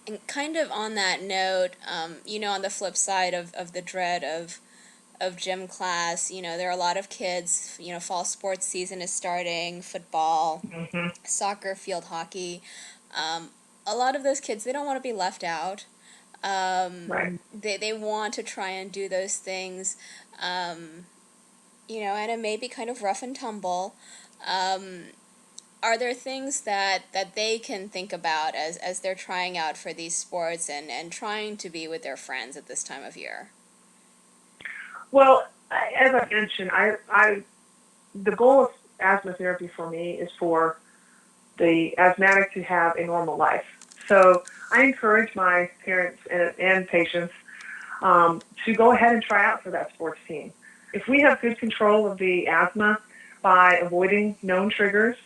And kind of on that note, on the flip side of the dread of gym class, there are a lot of kids, fall sports season is starting, football, Hmm. soccer, field hockey. Um, a lot of those kids, they don't want to be left out. Um, Right. they want to try and do those things, and it may be kind of rough and tumble. Um, are there things that they can think about as they're trying out for these sports and trying to be with their friends at this time of year? Well, as I mentioned, the goal of asthma therapy for me is for the asthmatic to have a normal life. So I encourage my parents and patients to go ahead and try out for that sports team. If we have good control of the asthma by avoiding known triggers,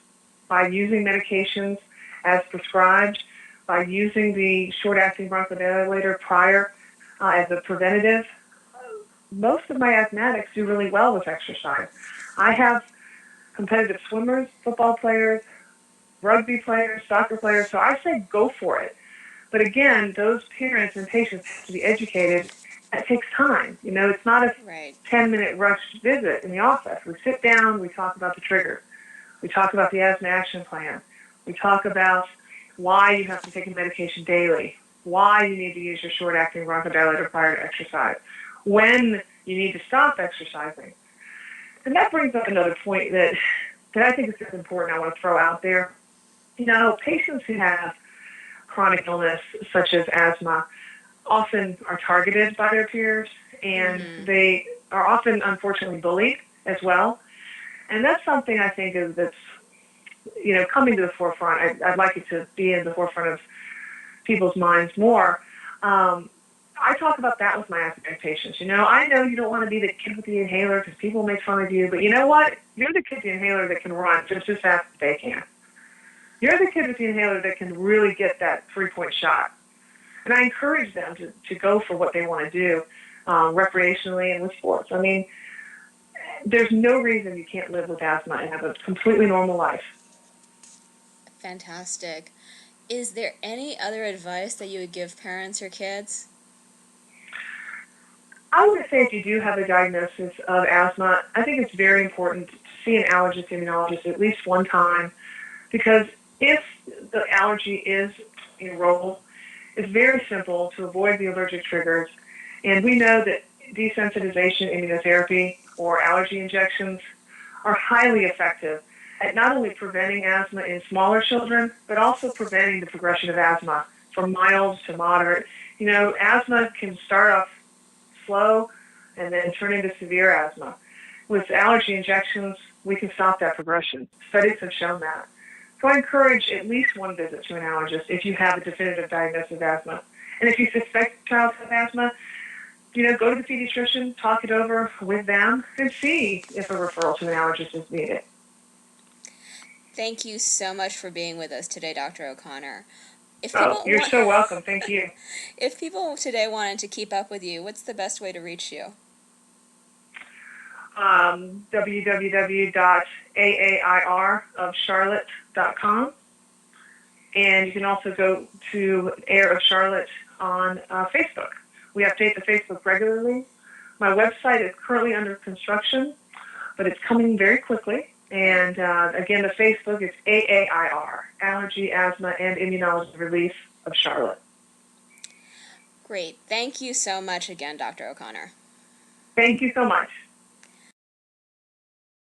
by using medications as prescribed, by using the short-acting bronchodilator prior as a preventative, most of my asthmatics do really well with exercise. I have competitive swimmers, football players, rugby players, soccer players, so I say go for it. But again, those parents and patients have to be educated. That takes time. It's not a Right. 10-minute rush visit in the office. We sit down, we talk about the triggers. We talk about the asthma action plan. We talk about why you have to take a medication daily, why you need to use your short-acting bronchodilator prior to exercise, when you need to stop exercising. And that brings up another point that I think is just important I want to throw out there. Patients who have chronic illness such as asthma often are targeted by their peers, and Mm-hmm. they are often unfortunately bullied as well. And that's something I think that's coming to the forefront. I'd like it to be in the forefront of people's minds more. Um, I talk about that with my asthmatic patients. I know you don't want to be the kid with the inhaler because people make fun of you, but you know what? You're the kid with the inhaler that can run just as fast as they can. You're the kid with the inhaler that can really get that 3-point shot. And I encourage them to go for what they want to do recreationally and with sports. I mean, there's no reason you can't live with asthma and have a completely normal life. Fantastic. Is there any other advice that you would give parents or kids? I would say if you do have a diagnosis of asthma, I think it's very important to see an allergist immunologist at least one time because if the allergy is enrolled, it's very simple to avoid the allergic triggers. And we know that desensitization immunotherapy or allergy injections are highly effective at not only preventing asthma in smaller children, but also preventing the progression of asthma from mild to moderate. Asthma can start off slow and then turn into severe asthma. With allergy injections, we can stop that progression. Studies have shown that. So I encourage at least one visit to an allergist if you have a definitive diagnosis of asthma. And if you suspect a child has asthma, go to the pediatrician, talk it over with them, and see if a referral to an allergist is needed. Thank you so much for being with us today, Dr. O'Connor. If Oh, people you're want, so welcome. Thank you. if people today wanted to keep up with you, what's the best way to reach you? www.aairofcharlotte.com. And you can also go to Air of Charlotte on Facebook. We update the Facebook regularly. My website is currently under construction, but it's coming very quickly. And again, the Facebook is AAIR, Allergy, Asthma, and Immunology Relief of Charlotte. Great. Thank you so much again, Dr. O'Connor. Thank you so much.